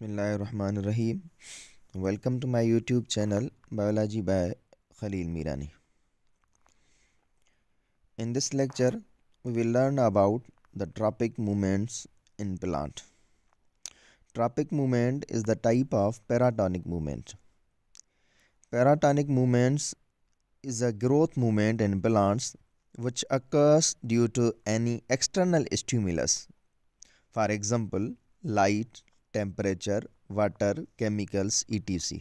Bismillahirrahmanirrahim. Welcome to my YouTube channel Biology by Khalil Mirani. In this lecture, we will learn about the tropic movements in plant. Tropic movement is the type of paratonic movement. Paratonic movements is a growth movement in plants which occurs due to any external stimulus. For example, light, temperature, water, chemicals, etc.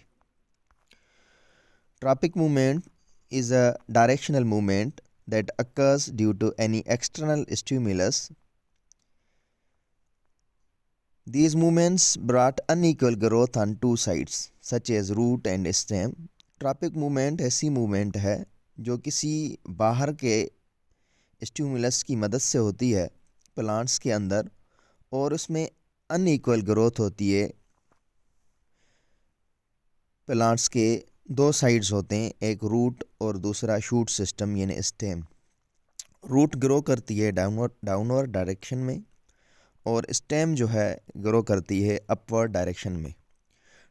Tropic movement is a directional movement that occurs due to any external stimulus. These movements brought unequal growth on two sides, such as root and stem. Tropic movement ऐसी movement है जो किसी बाहर के stimulus की मदद से होती है प्लांट्स के अंदर और उसमें अनइक्वल ग्रोथ होती है। प्लांट्स के दो साइड्स होते हैं, एक रूट और दूसरा शूट सिस्टम यानी स्टेम। रूट ग्रो करती है डाउनवर्ड डायरेक्शन में और स्टेम जो है ग्रो करती है अपवर्ड डायरेक्शन में।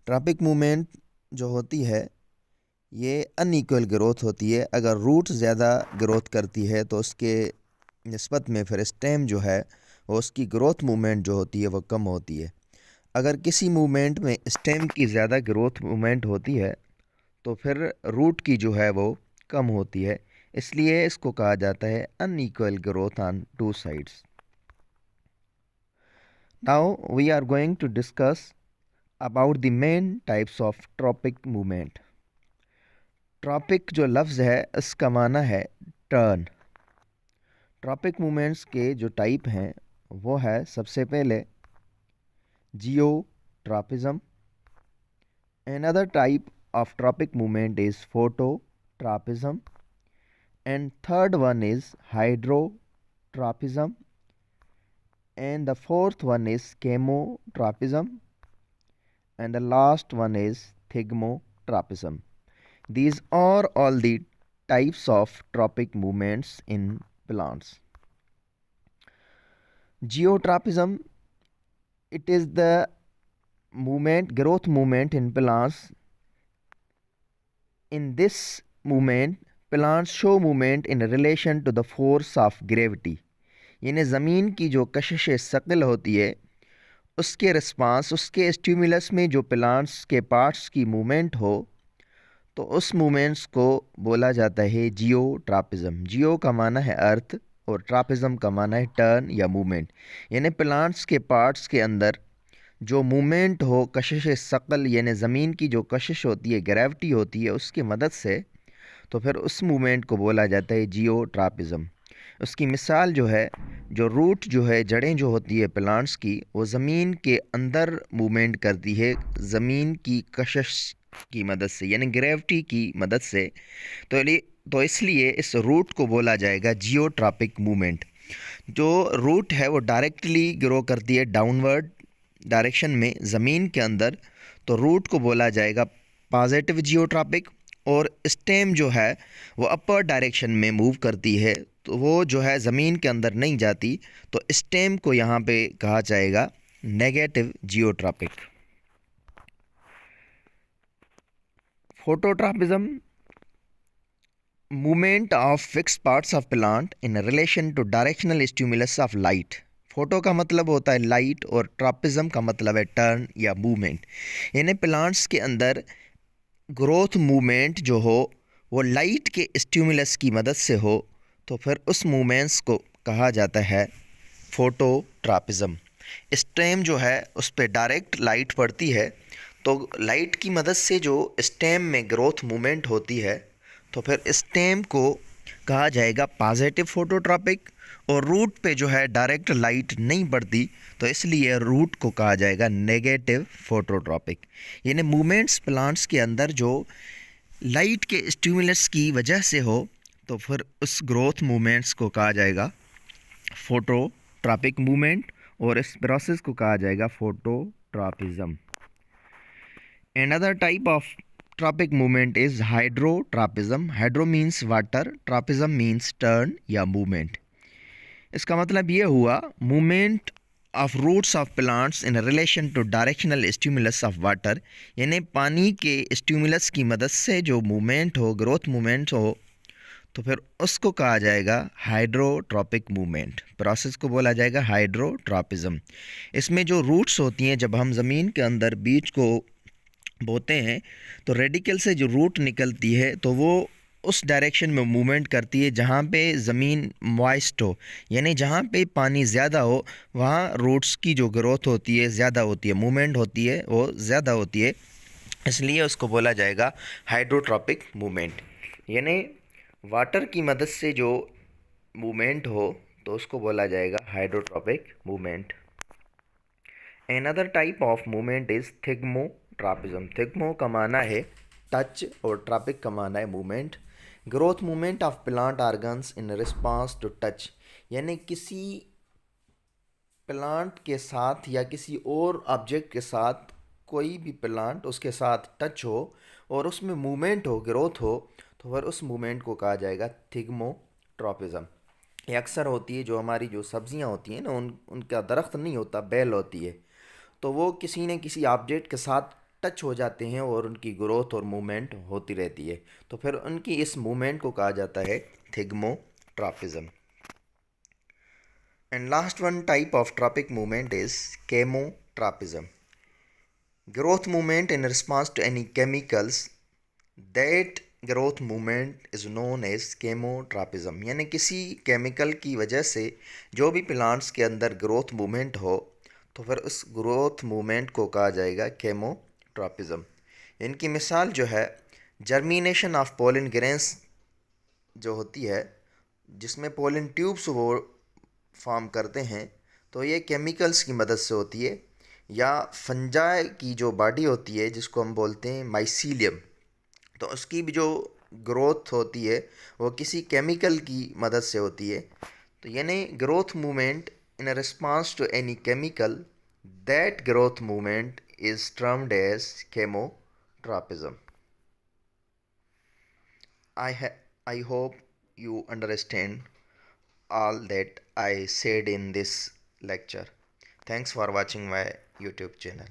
ट्रॉपिक मूवमेंट जो होती है ये अनइक्वल ग्रोथ होती है। अगर रूट ज़्यादा ग्रोथ करती है तो उसके निस्बत में फिर स्टेम जो है वो उसकी ग्रोथ मूवमेंट जो होती है वो कम होती है। अगर किसी मूवमेंट में स्टेम की ज़्यादा ग्रोथ मूवमेंट होती है तो फिर रूट की जो है वो कम होती है, इसलिए इसको कहा जाता है unequal growth on two sides. Now we are going to discuss about the main types of tropic movement. Tropic जो लफ्ज़ है इसका माना है टर्न। ट्रॉपिक मूवमेंट्स के जो टाइप हैं वो है सबसे पहले geotropism. Another type of tropic movement is phototropism, and third one is hydrotropism, and the fourth one is chemotropism, and the last one is thigmotropism. These are all the types of tropic movements in plants. Geotropism, it is the growth movement in plants. In this movement, plants show movement in relation to the force of gravity. यानी ज़मीन की जो कशिश सक़ल होती है उसके response, उसके stimulus में जो प्लांट्स के पार्ट्स की मूवमेंट हो तो उस मूवमेंट्स को बोला जाता है जियोट्रॉपिज्म। जियो का माना है अर्थ और ट्रॉपिज्म का माना है टर्न या मूवमेंट। यानी प्लांट्स के पार्ट्स के अंदर जो मूवमेंट हो कशिश सक़ल यानी ज़मीन की जो कशिश होती है, ग्रेविटी होती है, उसकी मदद से, तो फिर उस मूवमेंट को बोला जाता है जियोट्रॉपिज्म। उसकी मिसाल जो है, जो रूट जो है, जड़ें जो होती है प्लांट्स की, वो ज़मीन के अंदर मूवमेंट करती है ज़मीन की कशिश की मदद से यानी ग्रेविटी की मदद से। तो इसलिए इस रूट को बोला जाएगा जियोट्रॉपिक मूवमेंट। जो रूट है वो डायरेक्टली ग्रो करती है डाउनवर्ड डायरेक्शन में ज़मीन के अंदर, तो रूट को बोला जाएगा पॉजिटिव जियोट्रॉपिक। और स्टेम जो है वो अपर डायरेक्शन में मूव करती है, तो वो जो है ज़मीन के अंदर नहीं जाती, तो स्टेम को यहाँ पे कहा जाएगा negative geotropic. Phototropism, movement of fix parts of plant in relation to directional stimulus of light. Photo का मतलब होता है लाइट और ट्रॉपिज्म का मतलब है टर्न या मूवमेंट। यानी प्लांट्स के अंदर ग्रोथ मूवमेंट जो हो वो लाइट के स्टिमुलस की मदद से हो तो फिर उस मूवमेंट्स को कहा जाता है फोटोट्रॉपिज्म। स्टेम जो है उस पर डायरेक्ट लाइट पड़ती है, तो लाइट की मदद से जो स्टेम में ग्रोथ मूवमेंट होती है तो फिर स्टेम को कहा जाएगा पॉजिटिव फोटोट्रॉपिक। और रूट पे जो है डायरेक्ट लाइट नहीं पड़ती, तो इसलिए रूट को कहा जाएगा नेगेटिव फोटोट्रॉपिक। यानी मूवमेंट्स प्लांट्स के अंदर जो लाइट के स्टिमुलस की वजह से हो तो फिर उस ग्रोथ मूवमेंट्स को कहा जाएगा फोटोट्रॉपिक मूवमेंट और इस प्रोसेस को कहा जाएगा phototropism. Another type of tropic movement is hydrotropism. Hydro means water, tropism means turn या movement. इसका मतलब ये हुआ movement of roots of plants in relation to directional stimulus of water, यानी पानी के स्टिमुलस की मदद से जो मूवमेंट हो, ग्रोथ मूवमेंट हो, तो फिर उसको कहा जाएगा हाइड्रोट्रॉपिक मूवमेंट। प्रोसेस को बोला जाएगा हाइड्रोट्रॉपिज्म। इसमें जो रूट्स होती हैं, जब हम ज़मीन के अंदर बीज को बोते हैं तो रेडिकल से जो रूट निकलती है तो वो उस डायरेक्शन में मूवमेंट करती है जहाँ पे ज़मीन मॉइस्ट हो, यानी जहाँ पे पानी ज़्यादा हो वहाँ रूट्स की जो ग्रोथ होती है ज़्यादा होती है, मूवमेंट होती है वो ज़्यादा होती है, इसलिए उसको बोला जाएगा हाइड्रोट्रॉपिक मूवमेंट। यानी वाटर की मदद से जो मूवमेंट हो तो उसको बोला जाएगा hydrotropic movement. Another type of movement is thigmotropism. Thigmo का माना है टच और ट्रॉपिक का माना है movement. Growth movement of plant organs in response to touch, यानी किसी प्लांट के साथ या किसी और ऑब्जेक्ट के साथ, कोई भी प्लांट उसके साथ टच हो और उसमें मूवमेंट हो, ग्रोथ हो, तो फिर उस मूवमेंट को कहा जाएगा थिग्मोट्रॉपिज्म। ये अक्सर होती है, जो हमारी जो सब्जियां होती हैं ना, उनका दरख्त नहीं होता, बेल होती है, तो वो किसी न किसी ऑब्जेक्ट के साथ टच हो जाते हैं और उनकी ग्रोथ और मूवमेंट होती रहती है, तो फिर उनकी इस मूवमेंट को कहा जाता है thigmotropism. And last one type of tropic movement is chemotropism. Growth movement in response to any chemicals, that growth movement is known as chemotropism. यानी किसी केमिकल की वजह से जो भी प्लांट्स के अंदर ग्रोथ मूवमेंट हो तो फिर उस ग्रोथ मूवमेंट को कहा जाएगा केमोट्रॉपिज्म। इनकी मिसाल जो है, जर्मिनेशन ऑफ पोलन ग्रेन्स जो होती है, जिसमें पोलन ट्यूब्स वो फॉर्म करते हैं, तो ये केमिकल्स की मदद से होती है। या फंजाई की जो बॉडी होती है जिसको हम बोलते हैं माइसीलियम, तो उसकी भी जो ग्रोथ होती है वो किसी केमिकल की मदद से होती है। तो यानी growth movement in response to any chemical, that growth movement is termed as chemotropism. I hope you understand all that I said in this lecture. Thanks for watching my YouTube channel.